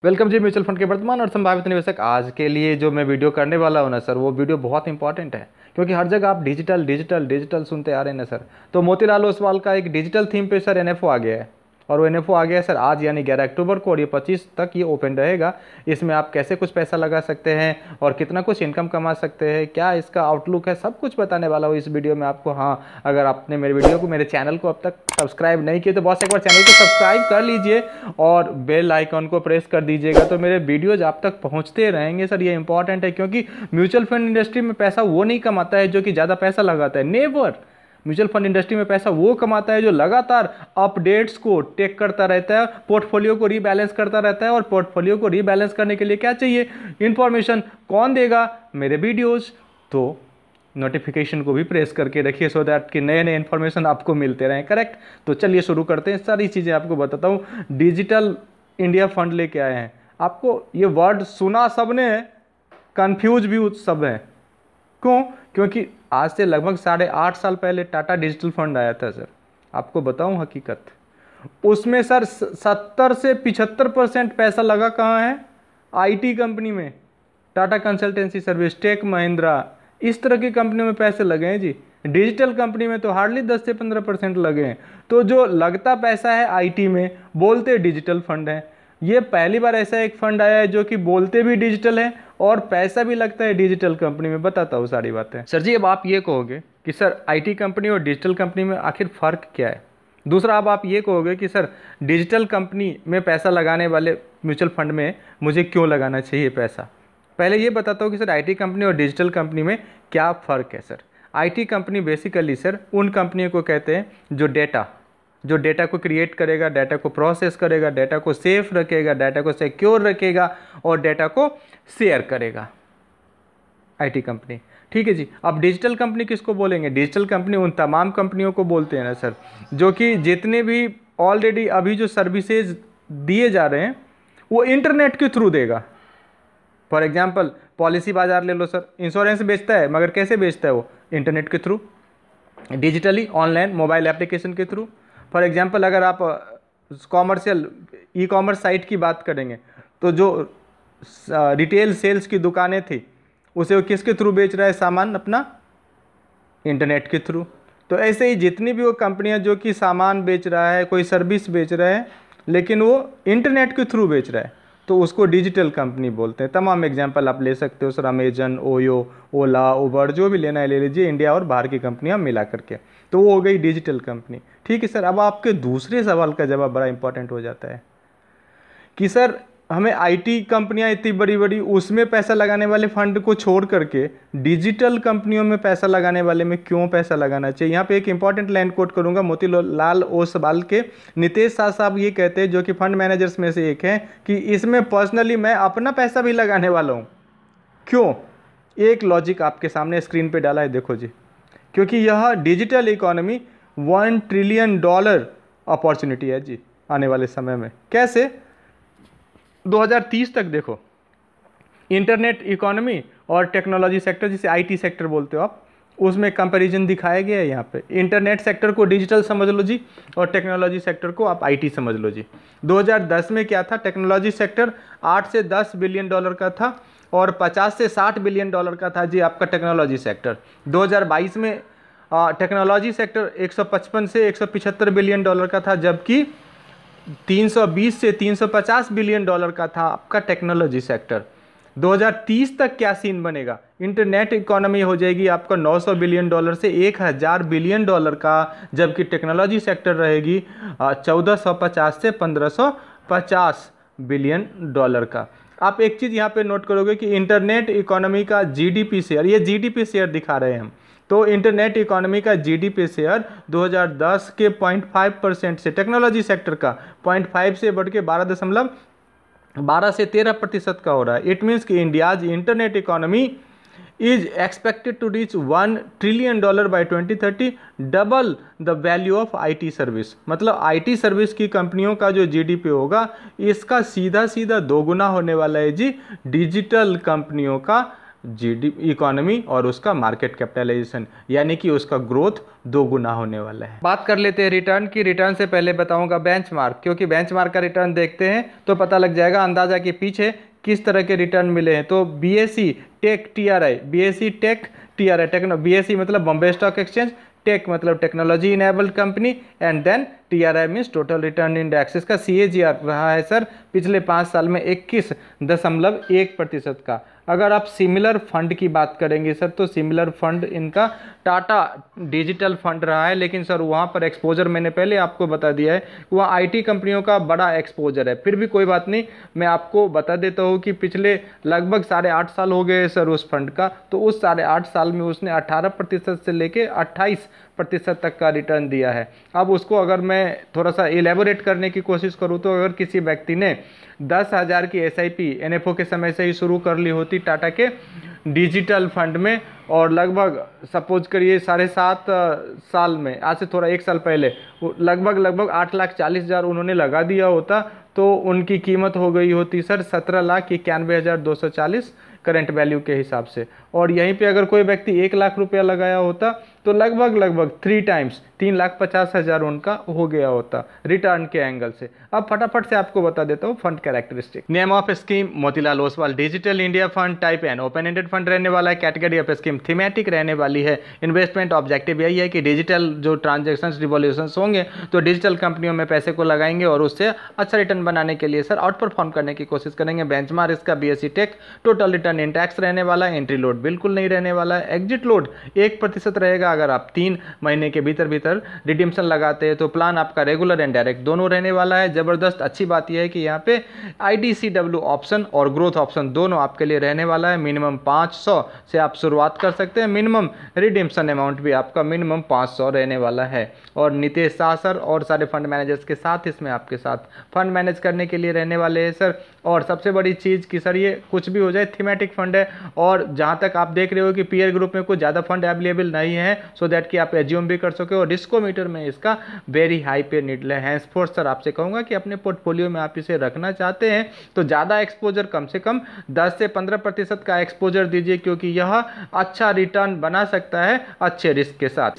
Welcome जी mutual fund के वर्तमान और संभावित निवेशक। आज के लिए जो मैं वीडियो करने वाला हूँ ना सर, वो वीडियो बहुत इंपॉर्टेंट है क्योंकि हर जगह आप डिजिटल डिजिटल डिजिटल सुनते आ रहे हैं ना सर। तो मोतीलाल ओसवाल का एक डिजिटल थीम पे सर एनएफओ आ गया है, और वो एनएफओ आ गया है सर आज यानी 11 अक्टूबर को, और ये 25 तक ये ओपन रहेगा। इसमें आप कैसे कुछ पैसा लगा सकते हैं और कितना कुछ इनकम कमा सकते हैं, क्या इसका आउटलुक है, सब कुछ बताने वाला हूँ इस वीडियो में आपको। हाँ, अगर आपने मेरे वीडियो को, मेरे चैनल को अब तक सब्सक्राइब नहीं किए तो बॉस एक बार चैनल को सब्सक्राइब कर लीजिए और बेल आइकॉन को प्रेस कर दीजिएगा, तो मेरे वीडियोज आप तक पहुंचते रहेंगे सर। ये इंपॉर्टेंट है क्योंकि म्यूचुअल फंड इंडस्ट्री में पैसा वो नहीं कमाता है जो कि ज़्यादा पैसा लगाता है, नेवर। म्यूचुअल फंड इंडस्ट्री में पैसा वो कमाता है जो लगातार अपडेट्स को टेक करता रहता है, पोर्टफोलियो को रीबैलेंस करता रहता है। और पोर्टफोलियो को रीबैलेंस करने के लिए क्या चाहिए? इंफॉर्मेशन। कौन देगा? मेरे वीडियोज़। तो नोटिफिकेशन को भी प्रेस करके रखिए सो दैट कि नए नए इन्फॉर्मेशन आपको मिलते रहें। करेक्ट। तो चलिए शुरू करते हैं, सारी चीज़ें आपको बताता हूँ। डिजिटल इंडिया फंड लेके आए हैं। आपको ये वर्ड सुना सबने है, कन्फ्यूज भी सब है। क्यों? क्योंकि आज से लगभग 8.5 साल पहले टाटा डिजिटल फंड आया था सर। आपको बताऊं हकीकत, उसमें सर 70 से 75% पैसा लगा कहाँ है? आईटी कंपनी में, Tata consultancy service, tech Mahindra, इस तरह की कंपनियों में पैसे लगे हैं जी। डिजिटल कंपनी में तो हार्डली 10 से 15% लगे हैं। तो जो लगता पैसा है आईटी में, बोलते डिजिटल फंड है। ये पहली बार ऐसा एक फंड आया है जो कि बोलते भी डिजिटल है और पैसा भी लगता है डिजिटल कंपनी में। बताता हूँ सारी बातें सर जी। अब आप ये कहोगे कि सर आईटी कंपनी और डिजिटल कंपनी में आखिर फ़र्क क्या है? दूसरा, अब आप ये कहोगे कि सर डिजिटल कंपनी में पैसा लगाने वाले म्यूचुअल फंड में मुझे क्यों लगाना चाहिए पैसा? पहले ये बताता हूँ कि सर आईटी कंपनी और डिजिटल कंपनी में क्या फ़र्क है sir. IT company basically sir उन कंपनियों को कहते हैं जो डेटा को क्रिएट करेगा, डाटा को प्रोसेस करेगा, डाटा को सेफ रखेगा, डाटा को सिक्योर रखेगा और डाटा को शेयर करेगा। आईटी कंपनी, ठीक है जी। अब डिजिटल कंपनी किसको बोलेंगे? डिजिटल कंपनी उन तमाम कंपनियों को बोलते हैं ना सर, जो कि जितने भी ऑलरेडी अभी जो सर्विसेज दिए जा रहे हैं वो इंटरनेट के थ्रू देगा। फॉर एग्जाम्पल पॉलिसी बाजार ले लो सर, इंश्योरेंस बेचता है मगर कैसे बेचता है वो? इंटरनेट के through, digitally, online, mobile application के थ्रू। फॉर एग्जांपल अगर आप कॉमर्शियल ई कॉमर्स साइट की बात करेंगे तो जो रिटेल सेल्स की दुकानें थी उसे वो किसके थ्रू बेच रहा है सामान? अपना इंटरनेट के थ्रू। तो ऐसे ही जितनी भी वो कंपनियां जो कि सामान बेच रहा है, कोई सर्विस बेच रहा है, लेकिन वो इंटरनेट के थ्रू बेच रहा है, तो उसको डिजिटल कंपनी बोलते हैं। तमाम एग्जांपल आप ले सकते हो सर, अमेजन, ओयो, ओला, उबर, जो भी लेना है ले लीजिए, इंडिया और बाहर की कंपनियां मिला करके, तो वो हो गई डिजिटल कंपनी। ठीक है सर। अब आपके दूसरे सवाल का जवाब बड़ा इंपॉर्टेंट हो जाता है कि सर हमें आईटी कंपनियां इतनी बड़ी बड़ी, उसमें पैसा लगाने वाले फंड को छोड़ करके डिजिटल कंपनियों में पैसा लगाने वाले में क्यों पैसा लगाना चाहिए? यहाँ पे एक इंपॉर्टेंट लाइन कोट करूंगा मोतीलाल ओसवाल के। नितेश शाह साहब ये कहते हैं, जो कि फंड मैनेजर्स में से एक हैं, कि इसमें पर्सनली मैं अपना पैसा भी लगाने वाला हूँ। क्यों? एक लॉजिक आपके सामने स्क्रीन पे डाला है, देखो जी। क्योंकि यह डिजिटल इकोनॉमी $1 ट्रिलियन अपॉर्चुनिटी है जी आने वाले समय में। कैसे? 2030 तक देखो, इंटरनेट इकोनॉमी और टेक्नोलॉजी सेक्टर, जिसे आईटी सेक्टर बोलते हो आप, उसमें कंपैरिजन दिखाया गया है यहाँ पे। इंटरनेट सेक्टर को डिजिटल समझ लो जी और टेक्नोलॉजी सेक्टर को आप आईटी समझ लो जी। 2010 में क्या था? टेक्नोलॉजी सेक्टर 8 से 10 बिलियन डॉलर का था और 50 से 60 बिलियन डॉलर का था जी आपका टेक्नोलॉजी सेक्टर। 2022 में टेक्नोलॉजी सेक्टर 155 से 175 बिलियन डॉलर का था, जबकि 320 से 350 बिलियन डॉलर का था आपका टेक्नोलॉजी सेक्टर। 2030 तक क्या सीन बनेगा? इंटरनेट इकोनॉमी हो जाएगी आपका 900 बिलियन डॉलर से 1000 बिलियन डॉलर का, जबकि टेक्नोलॉजी सेक्टर रहेगी 1450 से 1550 बिलियन डॉलर का। आप एक चीज़ यहाँ पे नोट करोगे कि इंटरनेट इकोनॉमी का जीडीपी शेयर, ये जीडीपी शेयर दिखा रहे हैं हम, तो इंटरनेट इकोनॉमी का जीडीपी शेयर 2010 के 0.5% से, टेक्नोलॉजी सेक्टर का 0.5 से बढ़ के 12 से 13% का हो रहा है। इट मीन्स कि India's internet economy is expected to reach $1 trillion by 2030, double the value of IT service. मतलब आईटी सर्विस की कंपनियों का जो जीडीपी होगा, इसका सीधा सीधा दोगुना होने वाला है जी डिजिटल कंपनियों का जीडीपी इकोनॉमी और उसका मार्केट कैपिटलाइजेशन, यानी कि उसका ग्रोथ 2 गुना होने वाला है। बात कर लेते हैं रिटर्न की। रिटर्न से पहले बताऊंगा बेंचमार्क, क्योंकि बेंचमार्क का रिटर्न देखते हैं तो पता लग जाएगा अंदाजा कि पीछे किस तरह के रिटर्न मिले हैं। तो BSE tech TRI, BSE tech TRI, BSE मतलब बॉम्बे स्टॉक एक्सचेंज, टेक मतलब technology enabled company, and then TRI means total return index. इसका सीएजीआर रहा है सर पिछले 5 साल में 21.1% का। अगर आप सिमिलर फंड की बात करेंगे सर, तो सिमिलर फंड इनका टाटा डिजिटल फंड रहा है, लेकिन सर वहाँ पर एक्सपोजर मैंने पहले आपको बता दिया है, वहाँ आईटी कंपनियों का बड़ा एक्सपोजर है। फिर भी कोई बात नहीं, मैं आपको बता देता हूँ कि पिछले लगभग 8.5 साल हो गए सर उस फंड का, तो उस 8.5 साल में उसने 18% से लेके 28% तक का रिटर्न दिया है। अब उसको अगर मैं थोड़ा सा एलेबोरेट करने की कोशिश करूँ तो अगर किसी व्यक्ति ने 10,000 की एसआईपी एनएफओ के समय से ही शुरू कर ली होती टाटा के डिजिटल फंड में, और लगभग सपोज करिए 7.5 साल में, आज से थोड़ा 1 साल पहले लगभग 8,40,000 उन्होंने लगा दिया होता, तो उनकी कीमत हो गई होती सर 17,91,240 करंट वैल्यू के हिसाब से। और यहीं पे अगर कोई व्यक्ति 1 लाख रुपया लगाया होता तो लगभग 3 टाइम्स 3,50,000 उनका हो गया होता रिटर्न के एंगल से। अब फटाफट से आपको बता देता हूँ fund characteristic. Name of scheme Motilal Oswal digital India fund, type an open ended fund रहने वाला है, कैटेगरी ऑफ स्कीम थीमेटिक रहने वाली है, इन्वेस्टमेंट ऑब्जेक्टिव यही है कि डिजिटल जो ट्रांजेक्शन रिवॉल्यूशन होंगे तो डिजिटल कंपनियों में पैसे को लगाएंगे और उससे अच्छा रिटर्न बनाने के लिए सर आउट परफॉर्म करने की कोशिश करेंगे। बेंचमार्क इसका BSE tech, total return index रहने वाला है, एंट्री लोड बिल्कुल नहीं रहने वाला है, एग्जिट लोड 1% रहेगा। अगर आप 3 महीने के भीतर रिडीम्पशन लगाते हैं तो प्लान आपका रेगुलर एंड डायरेक्ट दोनों रहने वाला है। जबरदस्त अच्छी बात यह है कि यहाँ पे आईडीसीडब्ल्यू ऑप्शन और ग्रोथ ऑप्शन दोनों आपके लिए रहने वाला है। मिनिमम 500 से आप शुरुआत कर सकते हैं, मिनिमम रिडीम्पशन अमाउंट भी आपका मिनिमम 500 रहने वाला है। और नितेश शाह सर और सारे फंड मैनेजर्स के साथ इसमें आपके साथ फंड मैनेज करने के लिए रहने वाले हैं सर। और सबसे बड़ी चीज़ कि सर ये कुछ भी हो जाए थीमेटिक फंड है, और जहाँ तक आप देख रहे हो कि पीयर ग्रुप में कुछ ज़्यादा फंड अवेलेबल नहीं है, सो दैट कि आप एज्यूम भी कर सके। और रिस्कोमीटर में इसका वेरी हाई पे निडल है। हैंसफोर्थ सर आपसे कहूँगा कि अपने पोर्टफोलियो में आप इसे रखना चाहते हैं तो ज़्यादा एक्सपोजर, कम से कम 10 से 15% का एक्सपोजर दीजिए, क्योंकि यह अच्छा रिटर्न बना सकता है अच्छे रिस्क के साथ।